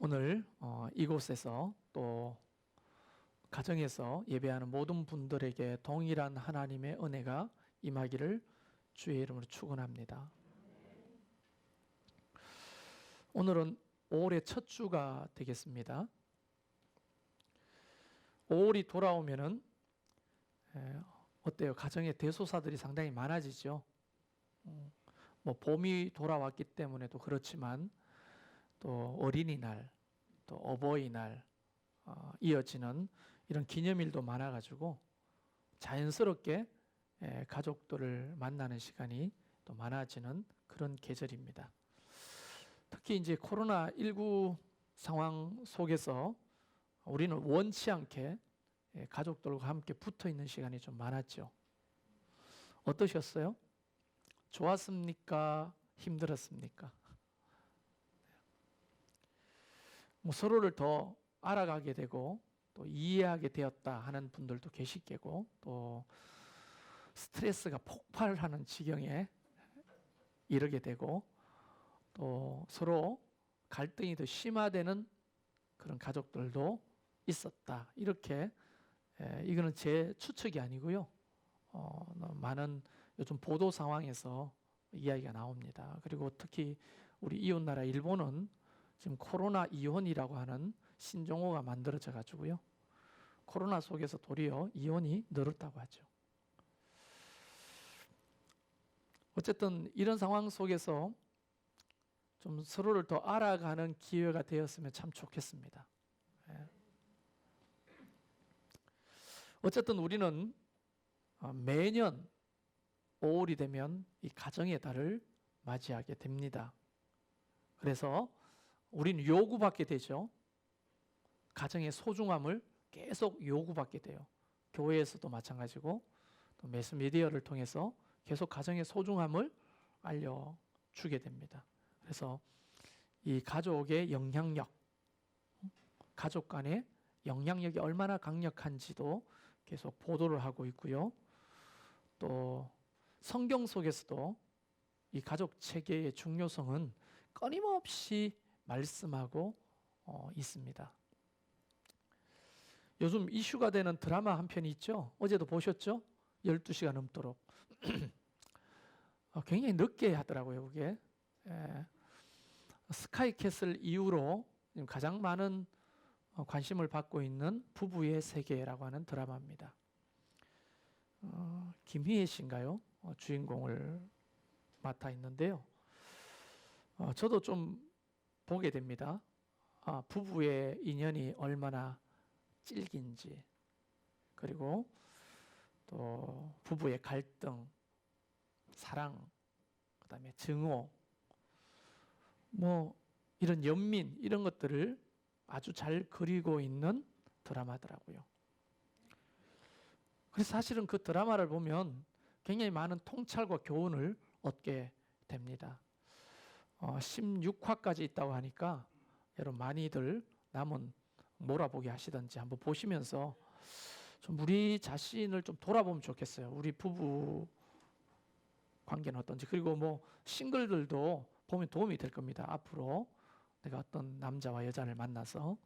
오늘 이곳에서 또 가정에서 예배하는 모든 분들에게 동일한 하나님의 은혜가 임하기를 주의 이름으로 축원합니다. 오늘은 5월의 첫 주가 되겠습니다. 5월이 돌아오면은 어때요? 가정의 대소사들이 상당히 많아지죠. 뭐 봄이 돌아왔기 때문에도 그렇지만 또 어린이날, 또 어버이날 이어지는 이런 기념일도 많아가지고 자연스럽게 가족들을 만나는 시간이 또 많아지는 그런 계절입니다. 특히 이제 코로나19 상황 속에서 우리는 원치 않게 가족들과 함께 붙어 있는 시간이 좀 많았죠. 어떠셨어요? 좋았습니까? 힘들었습니까? 뭐 서로를 더 알아가게 되고 또 이해하게 되었다 하는 분들도 계실 게고, 또 스트레스가 폭발하는 지경에 이르게 되고, 또 서로 갈등이 더 심화되는 그런 가족들도 있었다. 이렇게 이거는 제 추측이 아니고요. 많은 요즘 보도 상황에서 이야기가 나옵니다. 그리고 특히 우리 이웃나라 일본은 지금 코로나 이혼이라고 하는 신종어가 만들어져 가지고요. 코로나 속에서 도리어 이혼이 늘었다고 하죠. 어쨌든 이런 상황 속에서 좀 서로를 더 알아가는 기회가 되었으면 참 좋겠습니다. 어쨌든 우리는 매년 5월이 되면 이 가정의 달을 맞이하게 됩니다. 그래서 우리는 요구받게 되죠. 가정의 소중함을 계속 요구받게 돼요. 교회에서도 마찬가지고 또 매스미디어를 통해서 계속 가정의 소중함을 알려주게 됩니다. 그래서 이 가족의 영향력, 가족 간의 영향력이 얼마나 강력한지도 계속 보도를 하고 있고요. 또 성경 속에서도 이 가족 체계의 중요성은 끊임없이 말씀하고 있습니다. 요즘 이슈가 되는 드라마 한 편이 있죠. 어제도 보셨죠? 12시가 넘도록. 굉장히 늦게 하더라고요, 그게. 스카이캐슬 이후로 가장 많은 관심을 받고 있는 부부의 세계라고 하는 드라마입니다. 김희애 씨인가요? 주인공을 맡아 있는데요. 저도 좀 보게 됩니다. 부부의 인연이 얼마나 질긴지, 그리고 또 부부의 갈등, 사랑, 그 다음에 증오, 뭐 이런 연민, 이런 것들을 아주 잘 그리고 있는 드라마더라고요. 그래서 사실은 그 드라마를 보면 굉장히 많은 통찰과 교훈을 얻게 됩니다. 16화까지 있다고 하니까 여러분 많이들 남은 몰아보게 하시든지 한번 보시면서 좀 우리 자신을 좀 돌아보면 좋겠어요. 우리 부부 관계는 어떤지. 그리고 뭐 싱글들도 보면 도움이 될 겁니다. 앞으로 내가 어떤 남자와 여자를 만나서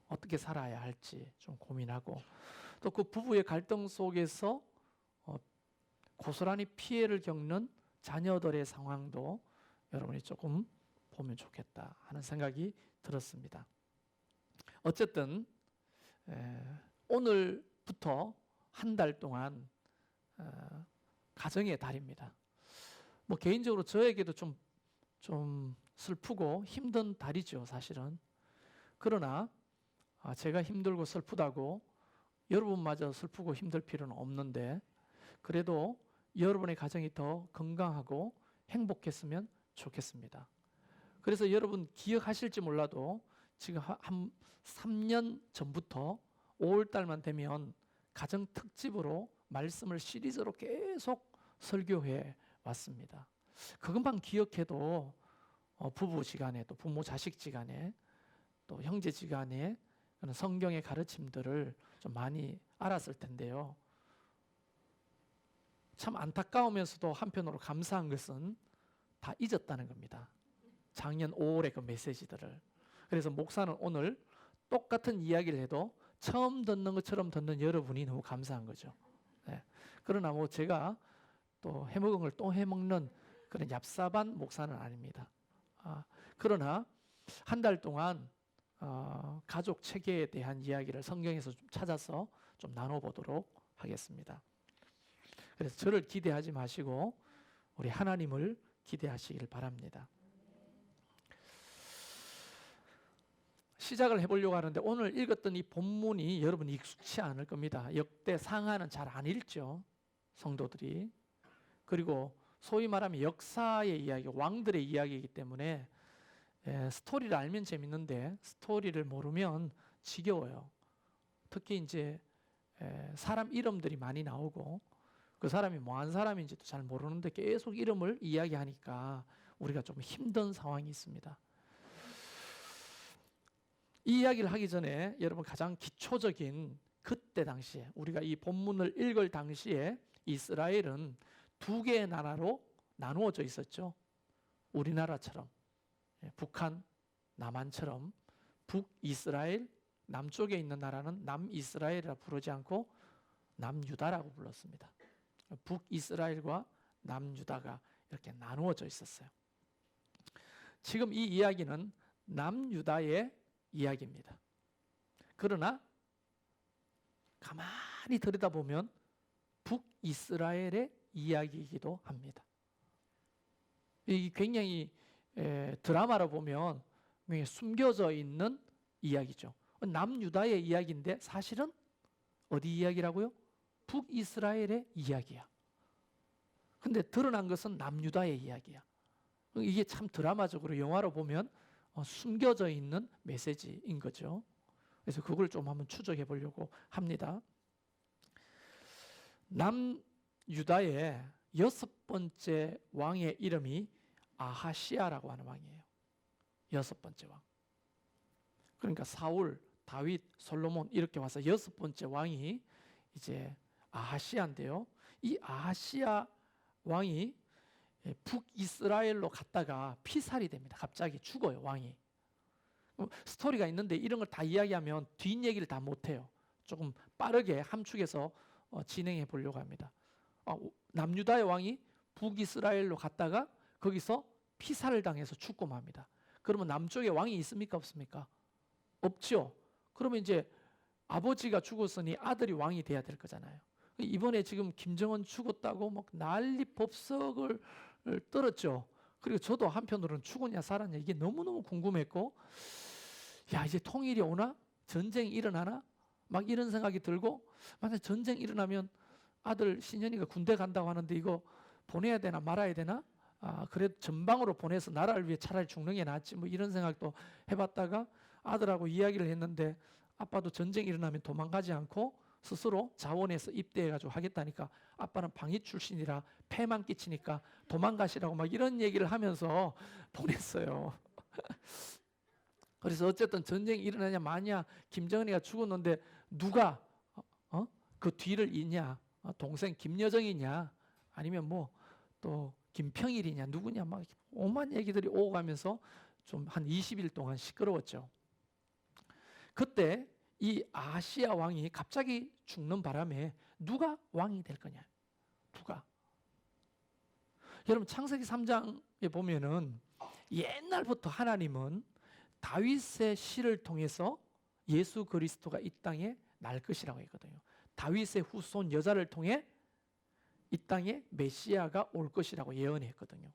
어떻게 살아야 할지 좀 고민하고, 또 그 부부의 갈등 속에서 고스란히 피해를 겪는 자녀들의 상황도 여러분이 조금 보면 좋겠다 하는 생각이 들었습니다. 어쨌든 오늘부터 한 달 동안 가정의 달입니다. 뭐 개인적으로 저에게도 좀 슬프고 힘든 달이죠, 사실은. 그러나 제가 힘들고 슬프다고 여러분마저 슬프고 힘들 필요는 없는데, 그래도 여러분의 가정이 더 건강하고 행복했으면 좋겠습니다. 그래서 여러분 기억하실지 몰라도 지금 한 3년 전부터 5월달만 되면 가정 특집으로 말씀을 시리즈로 계속 설교해 왔습니다. 그것만 기억해도 부부지간에, 또 부모 자식지간에, 또 형제지간에 성경의 가르침들을 좀 많이 알았을 텐데요. 참 안타까우면서도 한편으로 감사한 것은 다 잊었다는 겁니다. 작년 5월의 그 메시지들을. 그래서 목사는 오늘 똑같은 이야기를 해도 처음 듣는 것처럼 듣는 여러분이 너무 감사한 거죠. 네. 그러나 뭐 제가 또 해먹은 걸 또 해먹는 그런 얍삽한 목사는 아닙니다. 그러나 한 달 동안 가족 체계에 대한 이야기를 성경에서 좀 찾아서 좀 나눠보도록 하겠습니다. 그래서 저를 기대하지 마시고 우리 하나님을 기대하시길 바랍니다. 시작을 해보려고 하는데 오늘 읽었던 이 본문이 여러분 익숙치 않을 겁니다. 역대 상하는 잘 안 읽죠, 성도들이. 그리고 소위 말하면 역사의 이야기, 왕들의 이야기이기 때문에 스토리를 알면 재밌는데 스토리를 모르면 지겨워요. 특히 이제 사람 이름들이 많이 나오고 그 사람이 뭐한 사람인지도 잘 모르는데 계속 이름을 이야기하니까 우리가 좀 힘든 상황이 있습니다. 이 이야기를 하기 전에 여러분 가장 기초적인 그때 당시에 우리가 이 본문을 읽을 당시에 이스라엘은 두 개의 나라로 나누어져 있었죠. 우리나라처럼 북한, 남한처럼 북이스라엘, 남쪽에 있는 나라는 남이스라엘이라 부르지 않고 남유다라고 불렀습니다. 북이스라엘과 남유다가 이렇게 나누어져 있었어요. 지금 이 이야기는 남유다의 이야기입니다. 그러나 가만히 들여다보면 북이스라엘의 이야기이기도 합니다. 이 굉장히 드라마로 보면 숨겨져 있는 이야기죠. 남유다의 이야기인데 사실은 어디 이야기라고요? 북이스라엘의 이야기야. 근데 드러난 것은 남유다의 이야기야. 이게 참 드라마적으로 영화로 보면 숨겨져 있는 메시지인 거죠. 그래서 그걸 좀 한번 추적해 보려고 합니다. 남유다의 6번째 왕의 이름이 아하시아라고 하는 왕이에요. 6번째 왕. 그러니까 사울, 다윗, 솔로몬 이렇게 와서 6번째 왕이 이제 아하시아인데요. 이 아하시아 왕이 북이스라엘로 갔다가 피살이 됩니다. 갑자기 죽어요, 왕이. 스토리가 있는데 이런 걸 다 이야기하면 뒷얘기를 다 못해요. 조금 빠르게 함축해서 진행해 보려고 합니다. 남유다의 왕이 북이스라엘로 갔다가 거기서 피살을 당해서 죽고 맙니다. 그러면 남쪽에 왕이 있습니까, 없습니까? 없죠. 그러면 이제 아버지가 죽었으니 아들이 왕이 돼야 될 거잖아요. 이번에 지금 김정은 죽었다고 막 난리 법석을 떨었죠. 그리고 저도 한편으로는 죽었냐 살았냐 이게 너무너무 궁금했고, 야 이제 통일이 오나? 전쟁이 일어나나? 막 이런 생각이 들고, 만약 전쟁 일어나면 아들 신현이가 군대 간다고 하는데 이거 보내야 되나 말아야 되나? 그래도 전방으로 보내서 나라를 위해 차라리 죽는 게 낫지 뭐 이런 생각도 해봤다가 아들하고 이야기를 했는데 아빠도 전쟁 일어나면 도망가지 않고 스스로 자원해서 입대해가지고 하겠다니까 아빠는 방위 출신이라 폐만 끼치니까 도망가시라고 막 이런 얘기를 하면서 보냈어요. 그래서 어쨌든 전쟁이 일어나냐 마냐 김정은이가 죽었는데 누가 그 뒤를 잇냐? 동생 김여정이냐? 아니면 뭐 또 김평일이냐? 누구냐? 막 오만 얘기들이 오고 가면서 좀 한 20일 동안 시끄러웠죠. 그때 이 아시아 왕이 갑자기 죽는 바람에 누가 왕이 될 거냐? 누가? 여러분 창세기 3장에 보면은 옛날부터 하나님은 다윗의 씨를 통해서 예수 그리스도가 이 땅에 날 것이라고 했거든요. 다윗의 후손 여자를 통해 이 땅에 메시아가 올 것이라고 예언했거든요.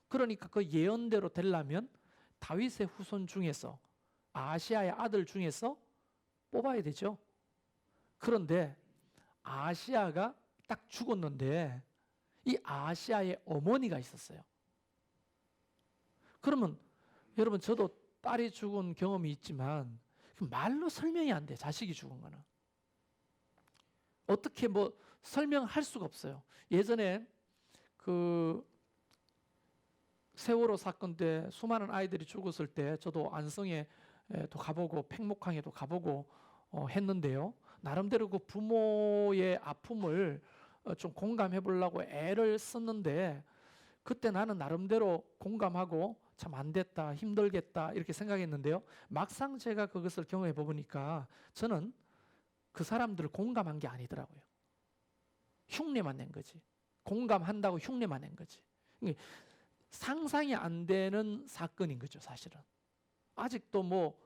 그러니까 그 예언대로 되려면 다윗의 후손 중에서 아시아의 아들 중에서 뽑아야 되죠. 그런데 아시아가 딱 죽었는데 이 아시아의 어머니가 있었어요. 그러면 여러분 저도 딸이 죽은 경험이 있지만 말로 설명이 안 돼. 자식이 죽은 거는 어떻게 뭐 설명할 수가 없어요. 예전에 그 세월호 사건 때 수많은 아이들이 죽었을 때 저도 안성에도 가보고 팽목항에도 가보고 했는데요. 나름대로 그 부모의 아픔을 좀 공감해 보려고 애를 썼는데 그때 나는 나름대로 공감하고 참 안 됐다, 힘들겠다 이렇게 생각했는데요. 막상 제가 그것을 경험해 보니까 저는 그 사람들을 공감한 게 아니더라고요. 흉내만 낸 거지. 공감한다고 흉내만 낸 거지. 상상이 안 되는 사건인 거죠, 사실은. 아직도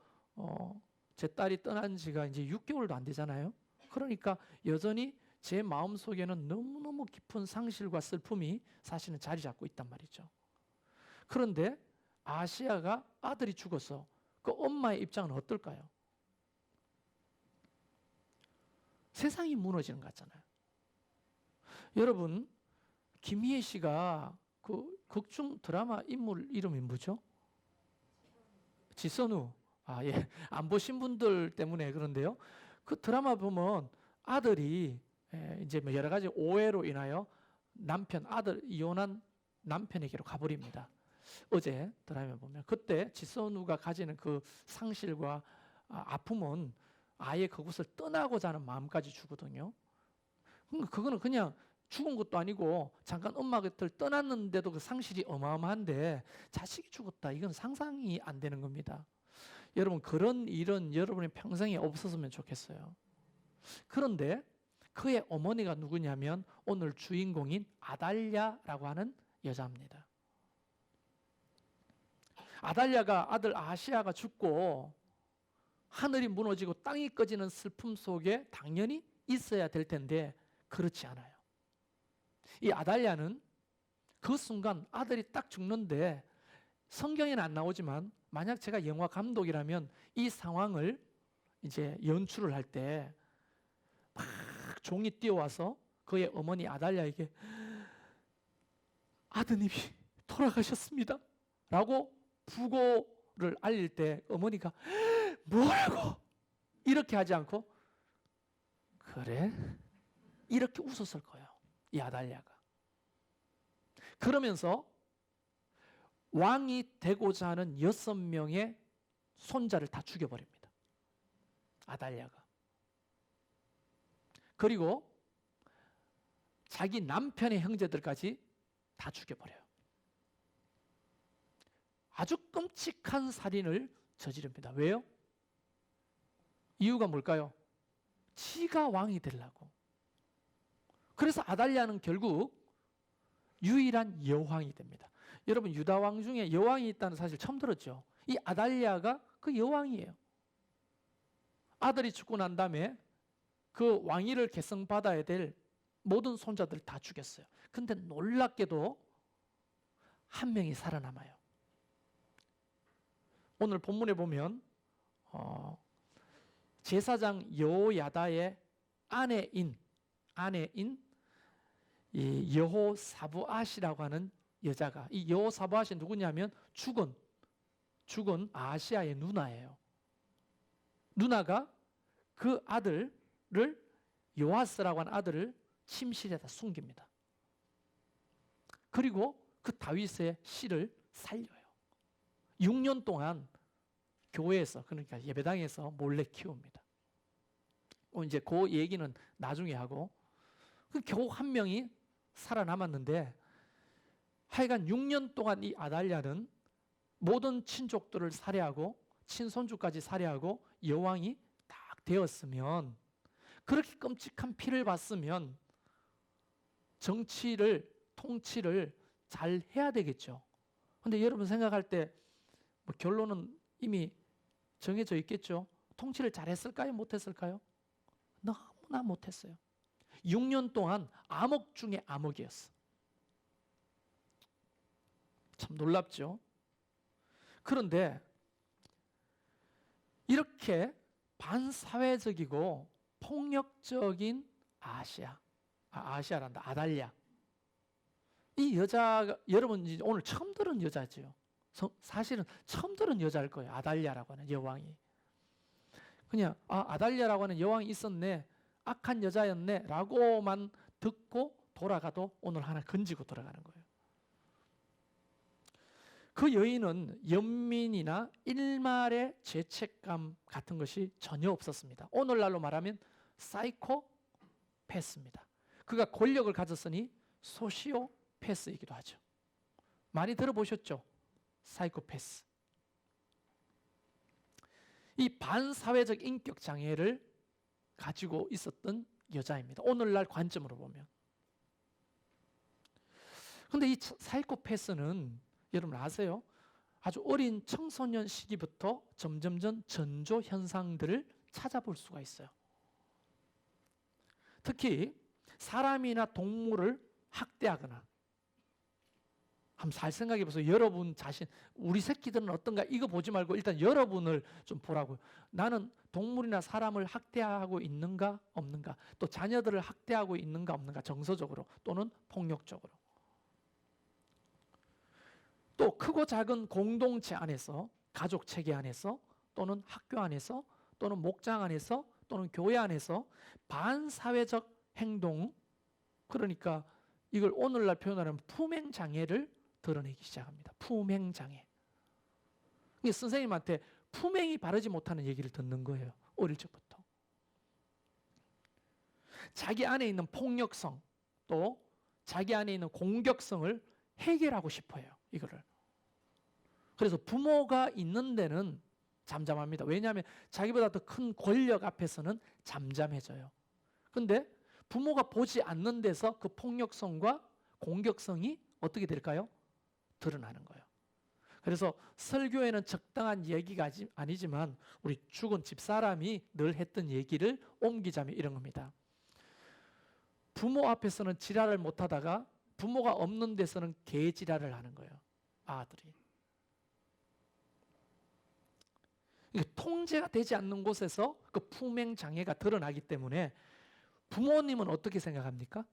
제 딸이 떠난 지가 이제 6개월도 안 되잖아요. 그러니까 여전히 제 마음 속에는 너무너무 깊은 상실과 슬픔이 사실은 자리 잡고 있단 말이죠. 그런데 아시아가 아들이 죽어서 그 엄마의 입장은 어떨까요? 세상이 무너지는 것 같잖아요. 여러분, 김희애 씨가 그 극중 드라마 인물 이름이 뭐죠? 지선우. 예. 안 보신 분들 때문에 그런데요. 그 드라마 보면 아들이 이제 여러 가지 오해로 인하여 아들 이혼한 남편에게로 가버립니다. 어제 드라마에 보면 그때 지선우가 가지는 그 상실과 아픔은 아예 그곳을 떠나고자 하는 마음까지 주거든요. 그거는 그냥 죽은 것도 아니고 잠깐 엄마 곁을 떠났는데도 그 상실이 어마어마한데 자식이 죽었다. 이건 상상이 안 되는 겁니다. 여러분, 그런 일은 여러분의 평생에 없었으면 좋겠어요. 그런데 그의 어머니가 누구냐면 오늘 주인공인 아달랴라고 하는 여자입니다. 아달랴가 아들 아시아가 죽고 하늘이 무너지고 땅이 꺼지는 슬픔 속에 당연히 있어야 될 텐데 그렇지 않아요. 이 아달랴는 그 순간 아들이 딱 죽는데 성경에는 안 나오지만 만약 제가 영화 감독이라면 이 상황을 이제 연출을 할 때 막 종이 뛰어와서 그의 어머니 아달랴에게 아드님이 돌아가셨습니다 라고 부고를 알릴 때 어머니가 뭐라고? 이렇게 하지 않고 그래? 이렇게 웃었을 거예요. 이 아달랴가. 그러면서 왕이 되고자 하는 6명의 손자를 다 죽여버립니다. 아달랴가. 그리고 자기 남편의 형제들까지 다 죽여버려요. 아주 끔찍한 살인을 저지릅니다. 왜요? 이유가 뭘까요? 지가 왕이 되려고. 그래서 아달랴는 결국 유일한 여왕이 됩니다. 여러분, 유다 왕 중에 여왕이 있다는 사실 처음 들었죠? 이 아달랴가 그 여왕이에요. 아들이 죽고 난 다음에 그 왕위를 계승받아야 될 모든 손자들 다 죽였어요. 근데 놀랍게도 한 명이 살아남아요. 오늘 본문에 보면 제사장 여호야다의 아내인 이 여호사브앗이라고 하는 여자가, 이 여호사브앗이 누구냐면 죽은 아시아의 누나예요. 누나가 그 아들을 요아스라고 하는 아들을 침실에다 숨깁니다. 그리고 그 다윗의 씨를 살려요. 6년 동안 교회에서, 그러니까 예배당에서 몰래 키웁니다. 이제 그 얘기는 나중에 하고, 겨우 한 명이 살아남았는데 하여간 6년 동안 이 아달랴는 모든 친족들을 살해하고 친손주까지 살해하고 여왕이 딱 되었으면, 그렇게 끔찍한 피를 봤으면 통치를 잘 해야 되겠죠. 근데 여러분 생각할 때 결론은 이미 정해져 있겠죠. 통치를 잘했을까요? 못했을까요? 너무나 못했어요. 6년 동안 암흑 중에 암흑이었어. 참 놀랍죠. 그런데 이렇게 반사회적이고 폭력적인 아달랴. 이 여자가 여러분 오늘 처음 들은 여자죠. 사실은 처음 들은 여자일 거예요. 아달랴라고 하는 여왕이. 그냥 아달랴라고 하는 여왕이 있었네, 악한 여자였네 라고만 듣고 돌아가도 오늘 하나 건지고 돌아가는 거예요. 그 여인은 연민이나 일말의 죄책감 같은 것이 전혀 없었습니다. 오늘날로 말하면 사이코패스입니다. 그가 권력을 가졌으니 소시오패스이기도 하죠. 많이 들어보셨죠? 사이코패스. 이 반사회적 인격 장애를 가지고 있었던 여자입니다. 오늘날 관점으로 보면. 근데 이 사이코패스는 여러분 아세요? 아주 어린 청소년 시기부터 점점점 전조 현상들을 찾아볼 수가 있어요. 특히 사람이나 동물을 학대하거나, 한번 잘 생각해 보세요. 여러분 자신, 우리 새끼들은 어떤가 이거 보지 말고 일단 여러분을 좀 보라고요. 나는 동물이나 사람을 학대하고 있는가 없는가, 또 자녀들을 학대하고 있는가 없는가, 정서적으로 또는 폭력적으로. 또 크고 작은 공동체 안에서, 가족 체계 안에서, 또는 학교 안에서, 또는 목장 안에서, 또는 교회 안에서 반사회적 행동, 그러니까 이걸 오늘날 표현하면 품행장애를 드러내기 시작합니다. 품행장애. 선생님한테 품행이 바르지 못하는 얘기를 듣는 거예요. 어릴 적부터. 자기 안에 있는 폭력성, 또 자기 안에 있는 공격성을 해결하고 싶어요. 이거를. 그래서 부모가 있는 데는 잠잠합니다. 왜냐하면 자기보다 더 큰 권력 앞에서는 잠잠해져요. 근데 부모가 보지 않는 데서 그 폭력성과 공격성이 어떻게 될까요? 드러나는 거예요. 그래서 설교에는 적당한 얘기가 아니지만 우리 죽은 집사람이 늘 했던 얘기를 옮기자면 이런 겁니다. 부모 앞에서는 지랄을 못하다가 부모가 없는 데서는 개지랄을 하는 거예요. 아들이. 통제가 되지 않는 곳에서 그 품행장애가 드러나기 때문에 부모님은 어떻게 생각합니까?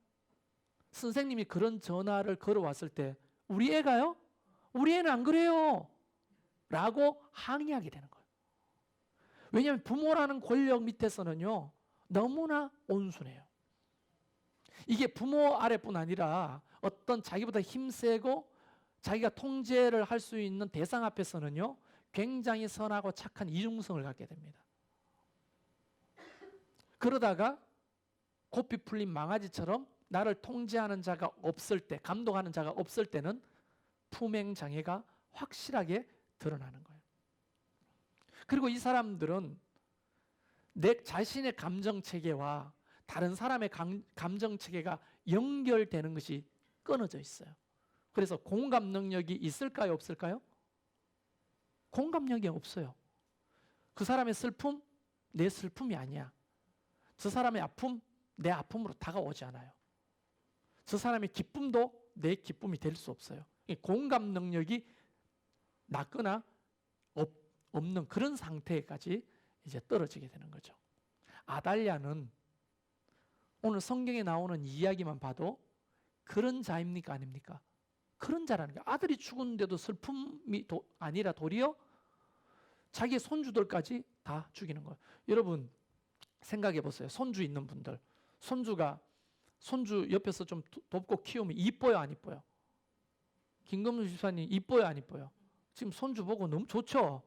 선생님이 그런 전화를 걸어왔을 때 우리 애가요? 우리 애는 안 그래요 라고 항의하게 되는 거예요. 왜냐하면 부모라는 권력 밑에서는요 너무나 온순해요. 이게 부모 아래뿐 아니라 어떤 자기보다 힘세고 자기가 통제를 할 수 있는 대상 앞에서는요 굉장히 선하고 착한 이중성을 갖게 됩니다. 그러다가 고삐 풀린 망아지처럼 나를 통제하는 자가 없을 때, 감독하는 자가 없을 때는 품행장애가 확실하게 드러나는 거예요. 그리고 이 사람들은 내 자신의 감정체계와 다른 사람의 감정체계가 연결되는 것이 끊어져 있어요. 그래서 공감 능력이 있을까요? 없을까요? 공감력이 없어요. 그 사람의 슬픔, 내 슬픔이 아니야. 저 사람의 아픔, 내 아픔으로 다가오지 않아요. 저 사람의 기쁨도 내 기쁨이 될 수 없어요. 공감 능력이 낮거나 없는 그런 상태까지 이제 떨어지게 되는 거죠. 아달랴는 오늘 성경에 나오는 이야기만 봐도 그런 자입니까? 아닙니까? 그런 자라는 거예요. 아들이 죽었는데도 슬픔이 아니라 도리어 자기의 손주들까지 다 죽이는 거예요. 여러분 생각해 보세요. 손주 있는 분들, 손주 옆에서 좀 돕고 키우면 이뻐요, 안 이뻐요? 김금수 집사님 이뻐요, 안 이뻐요? 지금 손주 보고 너무 좋죠?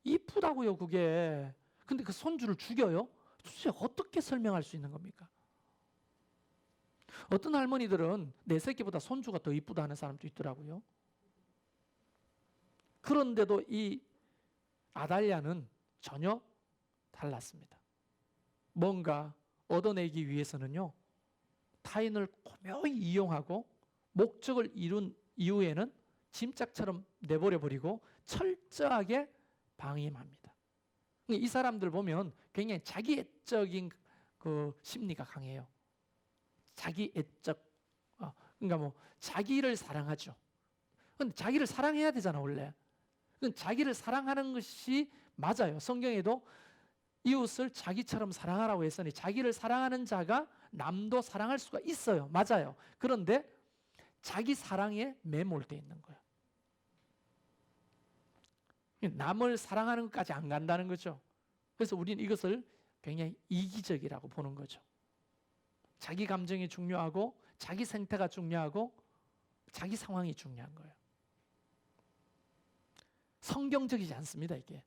이쁘다고요, 그게. 근데 그 손주를 죽여요? 도대체 어떻게 설명할 수 있는 겁니까? 어떤 할머니들은 내 새끼보다 손주가 더 이쁘다 하는 사람도 있더라고요. 그런데도 이 아달랴는 전혀 달랐습니다. 뭔가 얻어내기 위해서는요, 타인을 고명히 이용하고 목적을 이룬 이후에는 짐짝처럼 내버려버리고 철저하게 방임합니다. 이 사람들 보면 굉장히 자기애적인 그 심리가 강해요. 자기애적, 그러니까 뭐 자기를 사랑하죠. 근데 자기를 사랑해야 되잖아 원래. 자기를 사랑하는 것이 맞아요. 성경에도 이웃을 자기처럼 사랑하라고 했으니 자기를 사랑하는 자가 남도 사랑할 수가 있어요. 맞아요. 그런데 자기 사랑에 매몰돼 있는 거예요. 남을 사랑하는 것까지 안 간다는 거죠. 그래서 우리는 이것을 굉장히 이기적이라고 보는 거죠. 자기 감정이 중요하고 자기 생태가 중요하고 자기 상황이 중요한 거예요. 성경적이지 않습니다, 이게.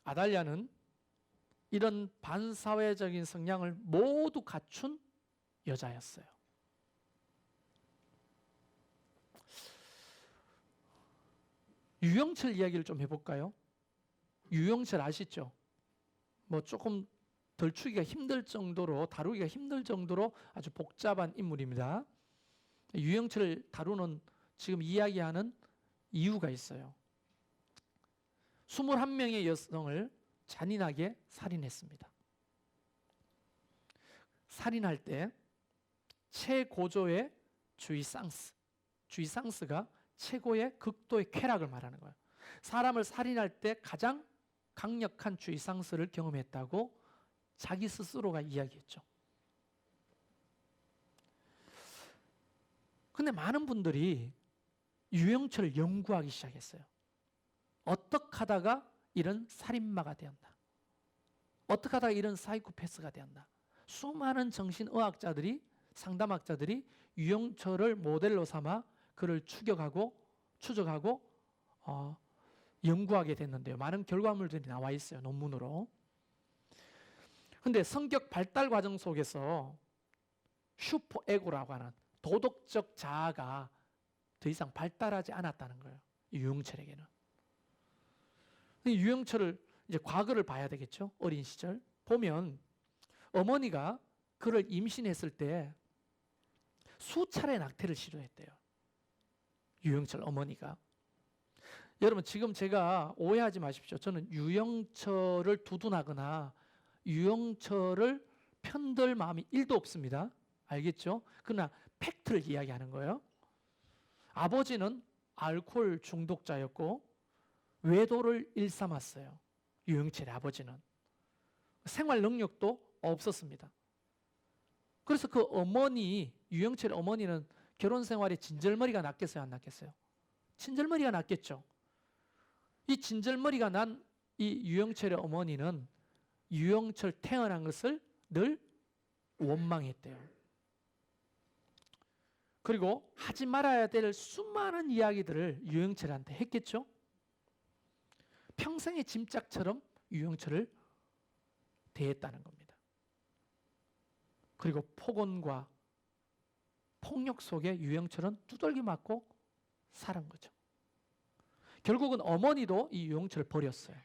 아달랴는 이런 반사회적인 성향을 모두 갖춘 여자였어요. 유영철 이야기를 좀 해볼까요? 유영철 아시죠? 뭐 조금 덜추기가 힘들 정도로, 다루기가 힘들 정도로 아주 복잡한 인물입니다. 유영철을 다루는 지금 이야기하는 이유가 있어요. 21명의 여성을 잔인하게 살인했습니다. 살인할 때 최고조의 주의상스가 최고의 극도의 쾌락을 말하는 거예요. 사람을 살인할 때 가장 강력한 주의상스를 경험했다고 자기 스스로가 이야기했죠. 근데 많은 분들이 유영철을 연구하기 시작했어요. 어떻게 하다가 이런 살인마가 되었나? 어떻게 하다가 이런 사이코패스가 되었나? 수많은 정신의학자들이, 상담학자들이 유영철을 모델로 삼아 그를 추적하고 연구하게 됐는데요. 많은 결과물들이 나와 있어요. 논문으로. 근데 성격 발달 과정 속에서 슈퍼에고라고 하는 도덕적 자아가 더 이상 발달하지 않았다는 거예요. 유영철에게는. 유영철을 이제 과거를 봐야 되겠죠. 어린 시절. 보면 어머니가 그를 임신했을 때 수차례 낙태를 시도했대요. 유영철 어머니가. 여러분 지금 제가 오해하지 마십시오. 저는 유영철을 두둔하거나 유영철을 편들 마음이 1도 없습니다. 알겠죠? 그러나 팩트를 이야기하는 거예요. 아버지는 알코올 중독자였고 외도를 일삼았어요. 유영철의 아버지는. 생활 능력도 없었습니다. 그래서 그 어머니, 유영철의 어머니는 결혼 생활에 진절머리가 났겠어요? 안 났겠어요? 진절머리가 났겠죠. 이 진절머리가 난 이 유영철의 어머니는 유영철 태어난 것을 늘 원망했대요. 그리고 하지 말아야 될 수많은 이야기들을 유영철한테 했겠죠. 평생의 짐짝처럼 유영철을 대했다는 겁니다. 그리고 폭언과 폭력 속에 유영철은 두들겨 맞고 살은 거죠. 결국은 어머니도 이 유영철을 버렸어요.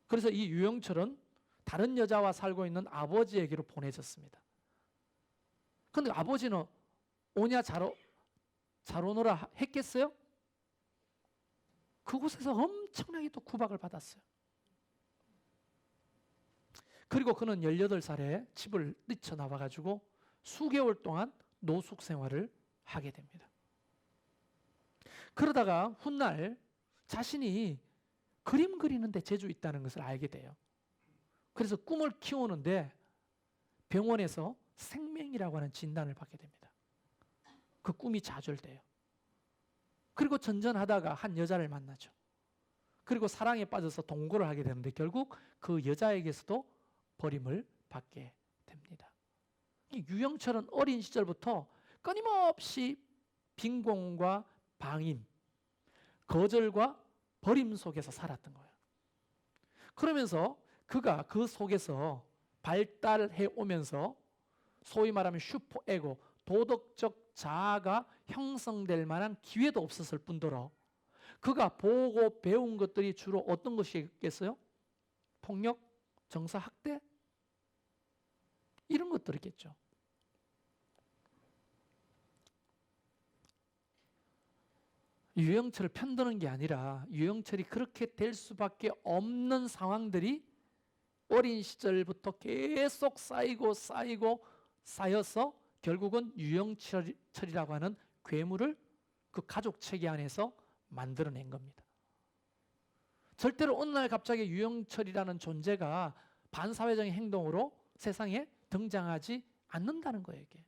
그래서 이 유영철은 다른 여자와 살고 있는 아버지에게로 보내졌습니다. 그런데 아버지는 오냐 잘 오너라 했겠어요? 그곳에서 엄청나게 또 구박을 받았어요. 그리고 그는 18살에 집을 뛰쳐나와가지고 수개월 동안 노숙 생활을 하게 됩니다. 그러다가 훗날 자신이 그림 그리는데 재주 있다는 것을 알게 돼요. 그래서 꿈을 키우는데 병원에서 생명이라고 하는 진단을 받게 됩니다. 그 꿈이 좌절돼요. 그리고 전전하다가 한 여자를 만나죠. 그리고 사랑에 빠져서 동거를 하게 되는데 결국 그 여자에게서도 버림을 받게 됩니다. 유영철은 어린 시절부터 끊임없이 빈곤과 방임, 거절과 버림 속에서 살았던 거예요. 그러면서 그가 그 속에서 발달해 오면서 소위 말하면 슈퍼에고, 도덕적 자아가 형성될 만한 기회도 없었을 뿐더러 그가 보고 배운 것들이 주로 어떤 것이겠어요? 폭력, 정서, 학대? 이런 것들이겠죠. 유영철을 편드는 게 아니라 유영철이 그렇게 될 수밖에 없는 상황들이 어린 시절부터 계속 쌓여서 결국은 유영철이라고 하는 괴물을 그 가족 체계 안에서 만들어낸 겁니다. 절대로 어느 날 갑자기 유영철이라는 존재가 반사회적인 행동으로 세상에 등장하지 않는다는 거예요, 이게.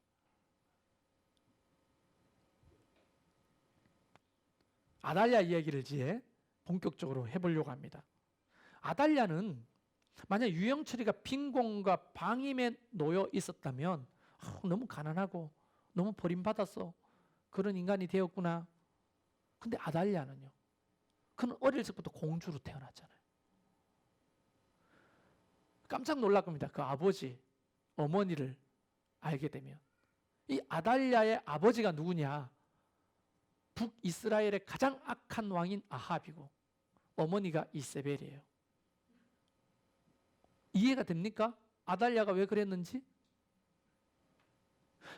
아달랴 이야기를 이제 본격적으로 해보려고 합니다. 아달랴는 만약 유영철이가 빈곤과 방임에 놓여 있었다면 너무 가난하고 너무 버림받아서 그런 인간이 되었구나. 근데 아달랴는요, 그는 어릴 적부터 공주로 태어났잖아요. 깜짝 놀랄 겁니다. 그 아버지, 어머니를 알게 되면. 이 아달랴의 아버지가 누구냐? 북이스라엘의 가장 악한 왕인 아합이고 어머니가 이세벨이에요. 이해가 됩니까? 아달랴가 왜 그랬는지?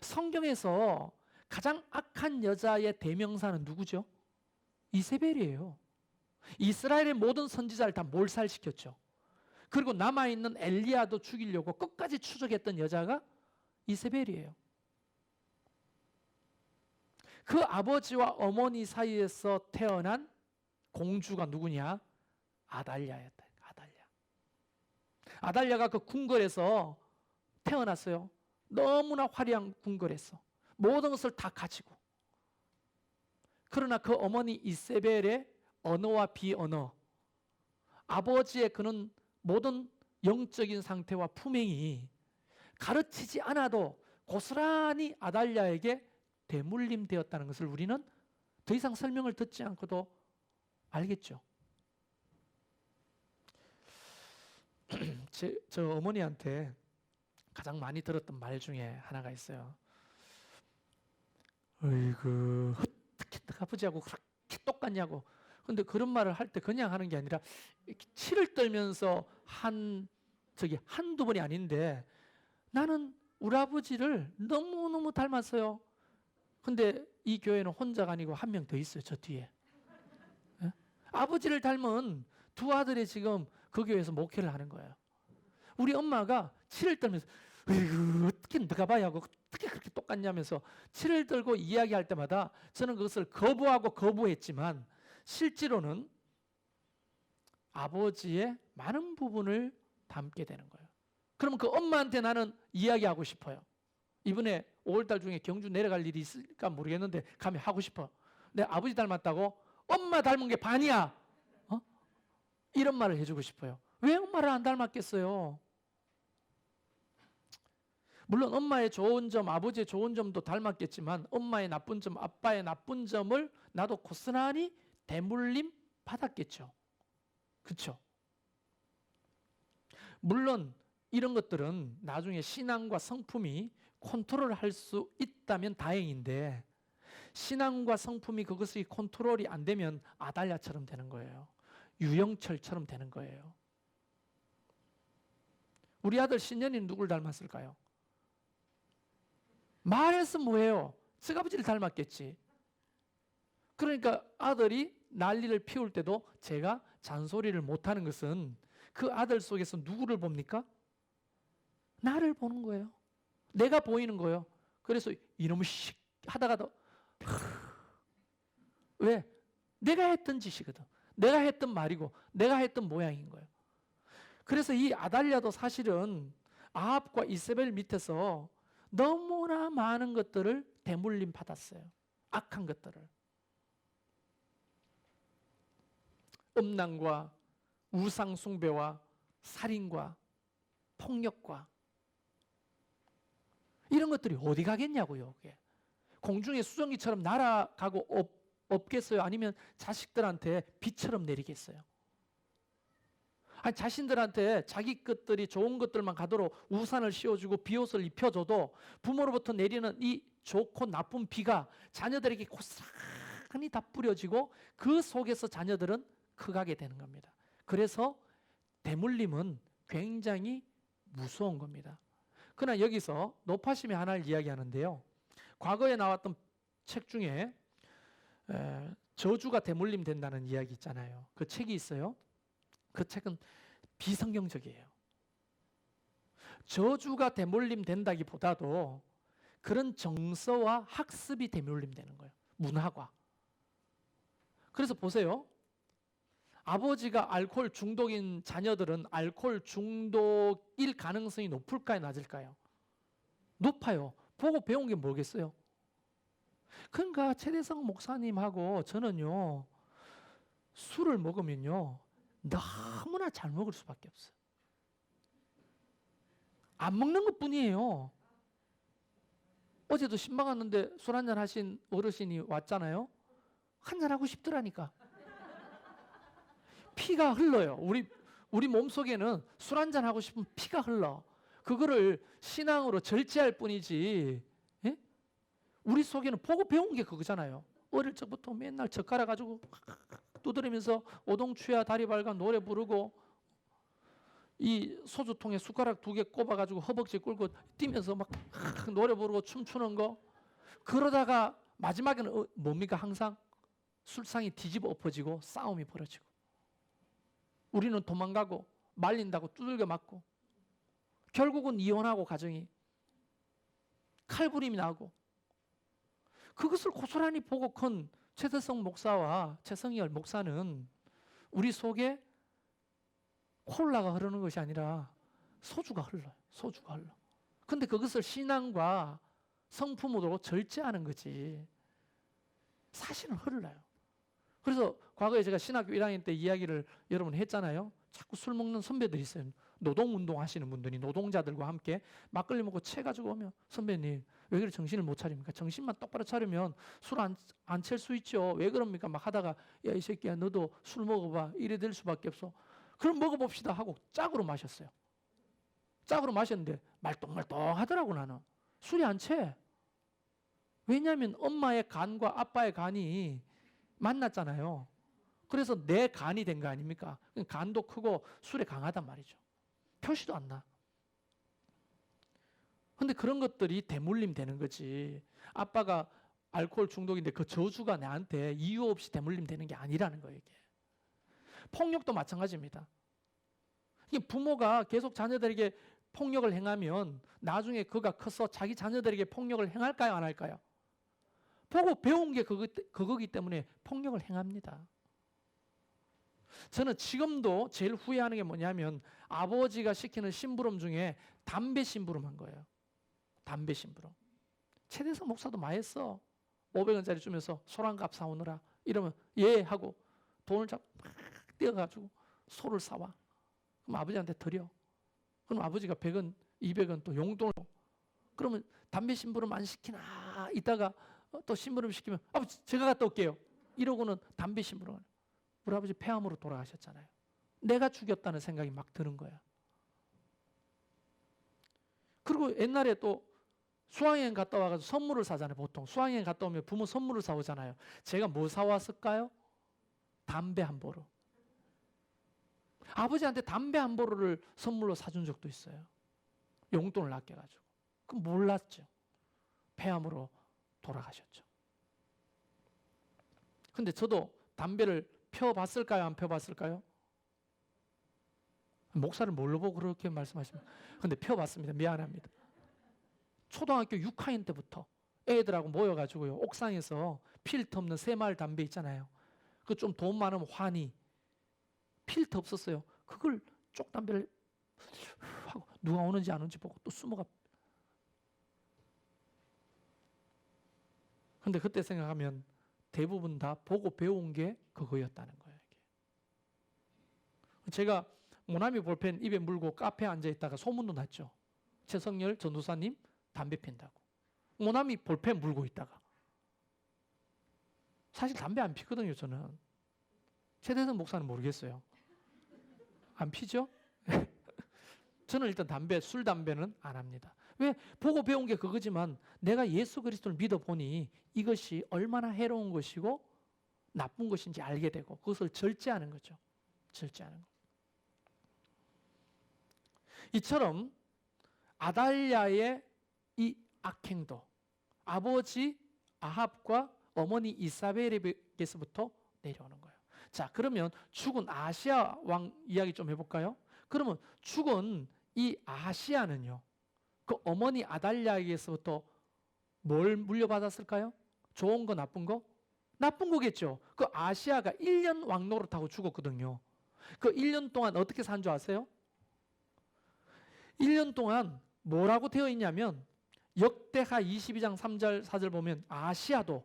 성경에서 가장 악한 여자의 대명사는 누구죠? 이세벨이에요. 이스라엘의 모든 선지자를 다 몰살시켰죠. 그리고 남아있는 엘리야도 죽이려고 끝까지 추적했던 여자가 이세벨이에요. 그 아버지와 어머니 사이에서 태어난 공주가 누구냐? 아달랴였다. 아달랴가 그 궁궐에서 태어났어요. 너무나 화려한 궁궐에서 모든 것을 다 가지고. 그러나 그 어머니 이세벨의 언어와 비언어, 아버지의 그는 모든 영적인 상태와 품행이 가르치지 않아도 고스란히 아달랴에게 대물림되었다는 것을 우리는 더 이상 설명을 듣지 않고도 알겠죠. 저 어머니한테 가장 많이 들었던 말 중에 하나가 있어요. 어이구, 어떻게 아버지하고 그렇게 똑같냐고. 근데 그런 말을 할 때 그냥 하는 게 아니라 치를 떨면서 한두 번이 아닌데, 나는 우리 아버지를 너무너무 닮았어요. 근데 이 교회는 혼자가 아니고 한 명 더 있어요, 저 뒤에. 예? 아버지를 닮은 두 아들이 지금 그 교회에서 목회를 하는 거예요. 우리 엄마가 치를 떨면서 어떻게 너가 봐야 하고 어떻게 그렇게 똑같냐면서 치를 들고 이야기할 때마다 저는 그것을 거부했지만 실제로는 아버지의 많은 부분을 담게 되는 거예요. 그러면 그 엄마한테 나는 이야기하고 싶어요. 이번에 5월달 중에 경주 내려갈 일이 있을까 모르겠는데 가면 하고 싶어. 내 아버지 닮았다고? 엄마 닮은 게 반이야. 이런 말을 해주고 싶어요. 왜 엄마를 안 닮았겠어요? 물론 엄마의 좋은 점, 아버지의 좋은 점도 닮았겠지만 엄마의 나쁜 점, 아빠의 나쁜 점을 나도 고스란히 대물림 받았겠죠. 그렇죠? 물론 이런 것들은 나중에 신앙과 성품이 컨트롤할 수 있다면 다행인데, 신앙과 성품이 그것이 컨트롤이 안 되면 아달랴처럼 되는 거예요. 유영철처럼 되는 거예요. 우리 아들 신년이는 누굴 닮았을까요? 말해서 뭐해요? 스가부지를 닮았겠지. 그러니까 아들이 난리를 피울 때도 제가 잔소리를 못하는 것은 그 아들 속에서 누구를 봅니까? 나를 보는 거예요. 내가 보이는 거예요. 그래서 이놈의 씩 하다가도 왜? 내가 했던 짓이거든. 내가 했던 말이고 내가 했던 모양인 거예요. 그래서 이 아달랴도 사실은 아합과 이세벨 밑에서 너무나 많은 것들을 대물림 받았어요. 악한 것들을. 음란과 우상 숭배와 살인과 폭력과 이런 것들이 어디 가겠냐고요. 그게. 공중의 수정기처럼 날아가고 없겠어요? 아니면 자식들한테 비처럼 내리겠어요? 아니, 자신들한테 자기 것들이 좋은 것들만 가도록 우산을 씌워주고 비옷을 입혀줘도 부모로부터 내리는 이 좋고 나쁜 비가 자녀들에게 고스란히 다 뿌려지고 그 속에서 자녀들은 커가게 되는 겁니다. 그래서 대물림은 굉장히 무서운 겁니다. 그러나 여기서 노파심의 하나를 이야기하는데요. 과거에 나왔던 책 중에 저주가 대물림 된다는 이야기 있잖아요. 그 책이 있어요. 그 책은 비성경적이에요. 저주가 대물림 된다기보다도 그런 정서와 학습이 대물림 되는 거예요. 문화가. 그래서 보세요. 아버지가 알코올 중독인 자녀들은 알코올 중독일 가능성이 높을까요? 낮을까요? 높아요. 보고 배운 게 뭐겠어요? 그러니까 최대성 목사님하고 저는요, 술을 먹으면요 너무나 잘 먹을 수밖에 없어요. 안 먹는 것뿐이에요. 어제도 신방 왔는데 술 한잔 하신 어르신이 왔잖아요. 한잔 하고 싶더라니까. 피가 흘러요. 우리 몸속에는 술 한잔 하고 싶으면 피가 흘러. 그거를 신앙으로 절제할 뿐이지, 예? 우리 속에는 보고 배운 게 그거잖아요. 어릴 적부터 맨날 젓가락 가지고 두드리면서 오동추야 다리 발가 노래 부르고 이 소주통에 숟가락 2개 꼽아가지고 허벅지 꿇고 뛰면서 막 노래 부르고 춤추는 거. 그러다가 마지막에는 뭡니까? 항상 술상이 뒤집어 엎어지고 싸움이 벌어지고 우리는 도망가고 말린다고 두들겨 맞고 결국은 이혼하고 가정이 칼부림이 나고 그것을 고스란히 보고 큰 최대성 목사와 최성열 목사는 우리 속에 콜라가 흐르는 것이 아니라 소주가 흘러요. 소주가 흘러. 근데 그것을 신앙과 성품으로 절제하는 거지. 사실은 흘러요. 그래서 과거에 제가 신학교 1학년 때 이야기를 여러분 했잖아요. 자꾸 술 먹는 선배들이 있어요. 노동운동 하시는 분들이 노동자들과 함께 막걸리 먹고 채 가지고 오면 선배님 왜 그렇게 정신을 못 차립니까? 정신만 똑바로 차리면 술 안 찰 수 있죠. 왜 그럽니까? 막 하다가 야 이 새끼야 너도 술 먹어봐. 이래 될 수밖에 없어. 그럼 먹어봅시다 하고 짝으로 마셨어요. 짝으로 마셨는데 말똥말똥하더라고 나는. 술이 안 채. 왜냐하면 엄마의 간과 아빠의 간이 만났잖아요. 그래서 내 간이 된 거 아닙니까? 간도 크고 술에 강하단 말이죠. 표시도 안 나. 근데 그런 것들이 대물림 되는 거지. 아빠가 알코올 중독인데 그 저주가 나한테 이유 없이 대물림 되는 게 아니라는 거예요. 이게. 폭력도 마찬가지입니다. 부모가 계속 자녀들에게 폭력을 행하면 나중에 그가 커서 자기 자녀들에게 폭력을 행할까요? 안 할까요? 보고 배운 게 그거기 때문에 폭력을 행합니다. 저는 지금도 제일 후회하는 게 뭐냐면 아버지가 시키는 심부름 중에 담배 심부름 한 거예요. 담배 심부름. 최대성 목사도 많이 했어. 500원짜리 주면서 소란갑 사오느라 이러면 예 하고 돈을 잡고 막 떼어가지고 소를 사와. 그럼 아버지한테 드려. 그럼 아버지가 100원, 200원 또 용돈을. 그러면 담배 심부름 안 시키나 이따가 또 심부름 시키면 아버지 제가 갔다 올게요. 이러고는 담배 심부름. 우리 아버지 폐암으로 돌아가셨잖아요. 내가 죽였다는 생각이 막 드는 거야. 그리고 옛날에 또 수학여행 갔다 와가지고 선물을 사잖아요. 보통 수학여행 갔다 오면 부모 선물을 사오잖아요. 제가 뭐 사왔을까요? 담배 한 보루. 아버지한테 담배 한 보루를 선물로 사준 적도 있어요. 용돈을 아껴가지고. 그럼 몰랐죠. 폐암으로 돌아가셨죠. 근데 저도 담배를 펴봤을까요? 안 펴봤을까요? 목사를 뭘로 보고 그렇게 말씀하십니까? 근데 펴봤습니다. 미안합니다. 초등학교 6학년 때부터 애들하고 모여가지고요. 옥상에서 필터 없는 새마을 담배 있잖아요. 그 좀 돈 많으면 환희. 필터 없었어요. 그걸 쪽 담배를 하고 누가 오는지 안 오는지 보고 또 숨어가. 근데 그때 생각하면 대부분 다 보고 배운 게 그거였다는 거예요. 제가 모나미 볼펜 입에 물고 카페에 앉아 있다가 소문도 났죠. 최성열 전도사님 담배 핀다고. 모나미 볼펜 물고 있다가. 사실 담배 안 피거든요, 저는. 최대성 목사는 모르겠어요. 안 피죠? 저는 일단 술 담배는 안 합니다. 왜? 보고 배운 게 그거지만 내가 예수 그리스도를 믿어보니 이것이 얼마나 해로운 것이고 나쁜 것인지 알게 되고 그것을 절제하는 거죠. 절제하는 거. 이처럼 아달랴의 이 악행도 아버지 아합과 어머니 이사벨에게서부터 내려오는 거예요. 자, 그러면 죽은 아시아 왕 이야기 좀 해볼까요? 그러면 죽은 이 아시아는요, 그 어머니 아달랴에게서부터 뭘 물려받았을까요? 좋은 거, 나쁜 거? 나쁜 거겠죠. 그 아시아가 1년 왕노릇하고 죽었거든요. 그 1년 동안 어떻게 산 줄 아세요? 1년 동안 뭐라고 되어 있냐면 역대하 22장 3절 4절 보면 아시아도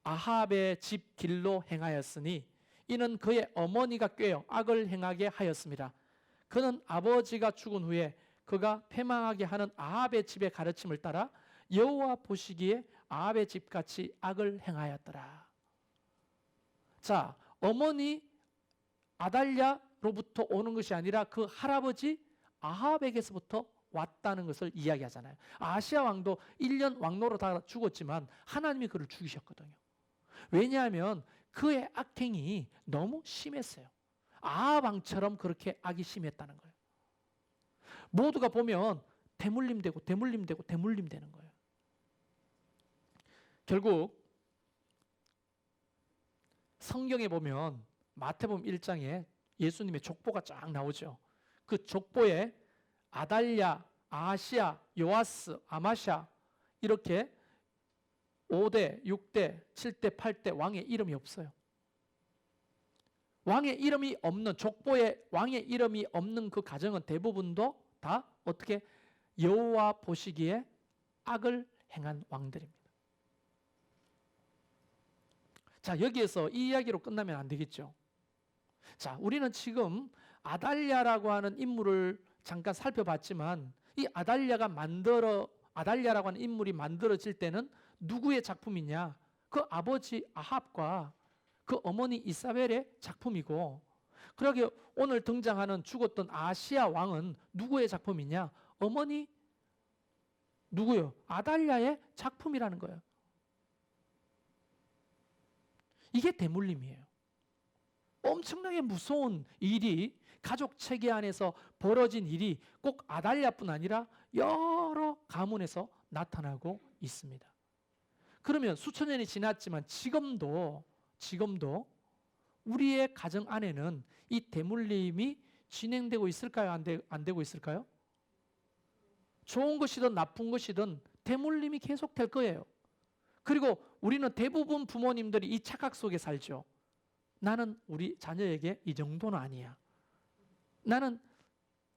아합의 집 길로 행하였으니 이는 그의 어머니가 꾀어 악을 행하게 하였습니다. 그는 아버지가 죽은 후에 그가 패망하게 하는 아합의 집의 가르침을 따라 여호와 보시기에 아합의 집같이 악을 행하였더라. 자, 어머니 아달랴로부터 오는 것이 아니라 그 할아버지 아합에게서부터 왔다는 것을 이야기하잖아요. 아시아 왕도 1년 왕노로 다 죽었지만 하나님이 그를 죽이셨거든요. 왜냐하면 그의 악행이 너무 심했어요. 아합왕처럼 그렇게 악이 심했다는 거예요. 모두가 보면 대물림되고 대물림되고 대물림되는 거예요. 결국 성경에 보면 마태복음 1장에 예수님의 족보가 쫙 나오죠. 그 족보에 아달랴, 아하시야, 요아스, 아마샤 이렇게 5대, 6대, 7대, 8대 왕의 이름이 없어요. 왕의 이름이 없는, 족보에 왕의 이름이 없는 그 가정은 대부분도 다 어떻게 여호와 보시기에 악을 행한 왕들입니다. 자, 여기에서 이 이야기로 끝나면 안 되겠죠. 자, 우리는 지금 아달랴라고 하는 인물을 잠깐 살펴봤지만 이 아달랴라고 하는 인물이 만들어질 때는 누구의 작품이냐? 그 아버지 아합과 그 어머니 이사벨의 작품이고, 그러게 오늘 등장하는 죽었던 아시아 왕은 누구의 작품이냐? 어머니 누구요? 아달랴의 작품이라는 거예요. 이게 대물림이에요. 엄청나게 무서운 일이 가족 체계 안에서 벌어진 일이 꼭 아달랴뿐 아니라 여러 가문에서 나타나고 있습니다. 그러면 수천 년이 지났지만 지금도 우리의 가정 안에는 이 대물림이 진행되고 있을까요? 안 되고 있을까요? 좋은 것이든 나쁜 것이든 대물림이 계속될 거예요. 그리고 우리는 대부분 부모님들이 이 착각 속에 살죠. 나는 우리 자녀에게 이 정도는 아니야. 나는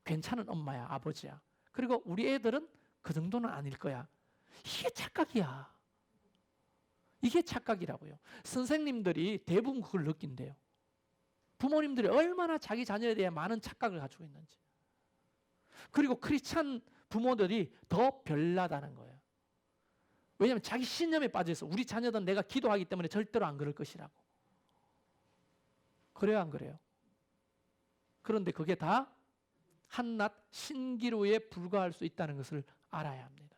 괜찮은 엄마야, 아버지야. 그리고 우리 애들은 그 정도는 아닐 거야. 이게 착각이야. 이게 착각이라고요. 선생님들이 대부분 그걸 느낀대요. 부모님들이 얼마나 자기 자녀에 대해 많은 착각을 가지고 있는지. 그리고 크리스찬 부모들이 더 별나다는 거예요. 왜냐하면 자기 신념에 빠져서 우리 자녀들은 내가 기도하기 때문에 절대로 안 그럴 것이라고. 그래요, 안 그래요? 그런데 그게 다 한낱 신기루에 불과할 수 있다는 것을 알아야 합니다.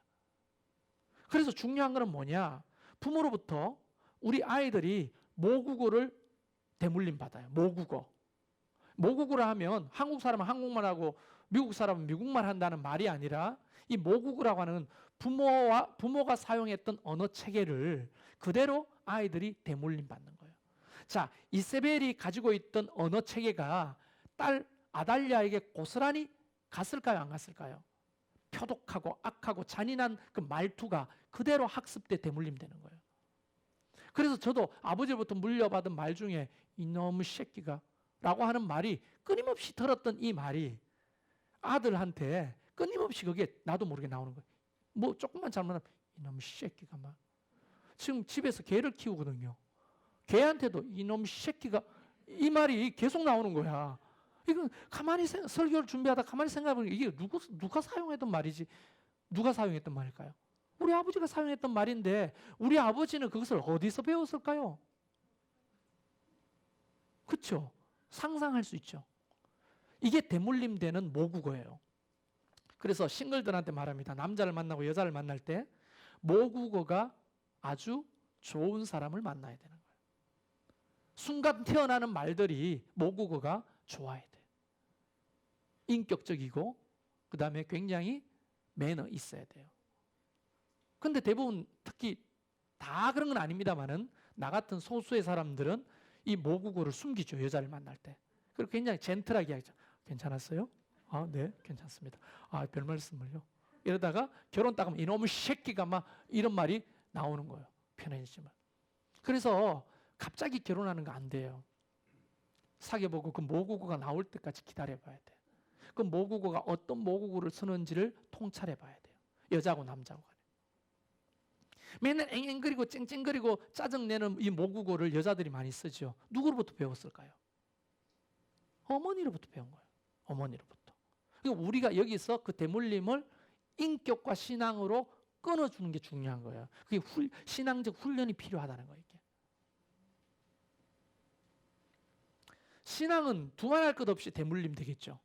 그래서 중요한 것은 뭐냐? 부모로부터 우리 아이들이 모국어를 대물림 받아요. 모국어라 하면 한국 사람은 한국말하고 미국 사람은 미국말 한다는 말이 아니라 이 모국어라고 하는 부모가 사용했던 언어 체계를 그대로 아이들이 대물림 받는 거예요. 자, 이세벨이 가지고 있던 언어 체계가 딸 아달랴에게 고스란히 갔을까요? 안 갔을까요? 표독하고 악하고 잔인한 그 말투가 그대로 학습돼 대물림되는 거예요. 그래서 저도 아버지로부터 물려받은 말 중에 이놈의 새끼가 라고 하는 말이 끊임없이 들었던 이 말이 아들한테 끊임없이 그게 나도 모르게 나오는 거예요. 뭐 조금만 잘못하면 이놈의 새끼가 막. 지금 집에서 개를 키우거든요. 개한테도 이놈의 새끼가 이 말이 계속 나오는 거야. 이건 가만히 설교를 준비하다 가만히 생각해보면 이게 누가 사용했던 말이지? 누가 사용했던 말일까요? 우리 아버지가 사용했던 말인데 우리 아버지는 그것을 어디서 배웠을까요? 그렇죠? 상상할 수 있죠. 이게 대물림되는 모국어예요. 그래서 싱글들한테 말합니다. 남자를 만나고 여자를 만날 때 모국어가 아주 좋은 사람을 만나야 되는 거예요. 순간 태어나는 말들이 모국어가 좋아야 돼요. 인격적이고 그 다음에 굉장히 매너 있어야 돼요. 근데 대부분 특히 다 그런 건 아닙니다만은 나 같은 소수의 사람들은 이 모국어를 숨기죠. 여자를 만날 때. 그리고 굉장히 젠틀하게 하죠. 괜찮았어요? 아, 네, 괜찮습니다. 아, 별 말씀을요. 이러다가 결혼 딱 하면 이놈의 새끼가 막 이런 말이 나오는 거예요. 편해지지만. 그래서 갑자기 결혼하는 거 안 돼요. 사귀어보고 그 모국어가 나올 때까지 기다려봐야 돼요. 그 모국어가 어떤 모국어를 쓰는지를 통찰해봐야 돼요. 여자고 남자고 간에. 맨날 앵앵거리고 쨍쨍거리고 짜증내는 이 모국어를 여자들이 많이 쓰죠. 누구로부터 배웠을까요? 어머니로부터 배운 거예요. 어머니로부터. 그러니까 우리가 여기서 그 대물림을 인격과 신앙으로 끊어주는 게 중요한 거예요. 그게 신앙적 훈련이 필요하다는 거예요. 이게. 신앙은 두말할 것 없이 대물림 되겠죠.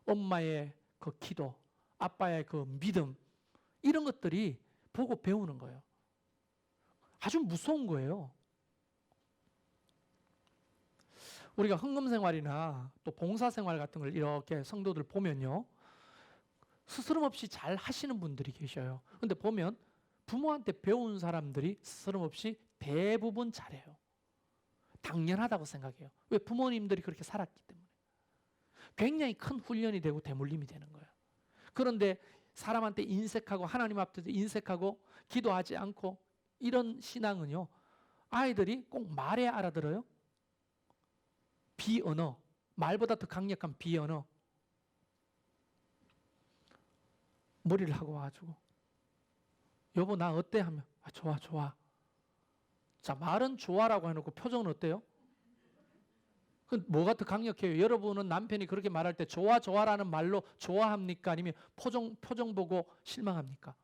엄마의 그 기도, 아빠의 그 믿음, 이런 것들이 보고 배우는 거예요. 아주 무서운 거예요. 우리가 헌금 생활이나 또 봉사 생활 같은 걸 이렇게 성도들 보면요, 스스럼 없이 잘 하시는 분들이 계셔요. 근데 보면 부모한테 배운 사람들이 스스럼 없이 대부분 잘해요. 당연하다고 생각해요. 왜? 부모님들이 그렇게 살았기 때문에. 굉장히 큰 훈련이 되고 대물림이 되는 거예요. 그런데 사람한테 인색하고 하나님 앞에서 인색하고 기도하지 않고 이런 신앙은요, 아이들이 꼭 말에 알아들어요. 비언어, 말보다 더 강력한 비언어. 머리를 하고 와가지고 여보 나 어때? 하면 좋아 좋아. 자, 말은 좋아라고 해놓고 표정은 어때요? 뭐가 더 강력해요? 여러분은 남편이 그렇게 말할 때 좋아 좋아라는 말로 좋아합니까? 아니면 표정 보고 실망합니까?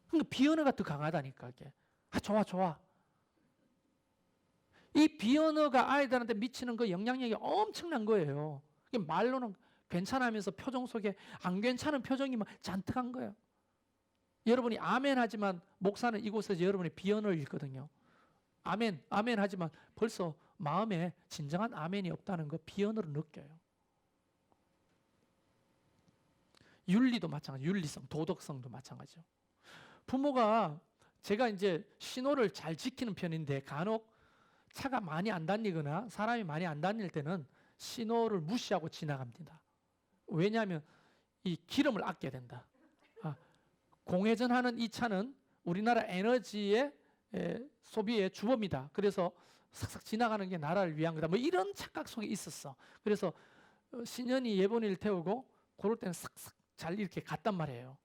그러니까 비언어가 더 강하다니까 이게. 좋아 좋아. 이 비언어가 아이들한테 미치는 그 영향력이 엄청난 거예요. 말로는 괜찮으면서 표정 속에 안 괜찮은 표정이 막 잔뜩한 거예요. 여러분이 아멘 하지만 목사는 이곳에서 여러분의 비언어를 읽거든요. 아멘, 아멘 하지만 벌써 마음에 진정한 아멘이 없다는 거 비언어로 느껴요. 윤리도 마찬가지, 윤리성, 도덕성도 마찬가지죠. 부모가 제가 이제 신호를 잘 지키는 편인데 간혹 차가 많이 안 다니거나 사람이 많이 안 다닐 때는 신호를 무시하고 지나갑니다. 왜냐하면 이 기름을 아껴야 된다. 공회전하는 이 차는 우리나라 에너지의 소비의 주범이다. 그래서 싹싹 지나가는 게 나라를 위한 거다. 뭐 이런 착각 속에 있었어. 그래서 신년이 예본이를 태우고 그럴 때는 싹싹 잘 이렇게 갔단 말이에요.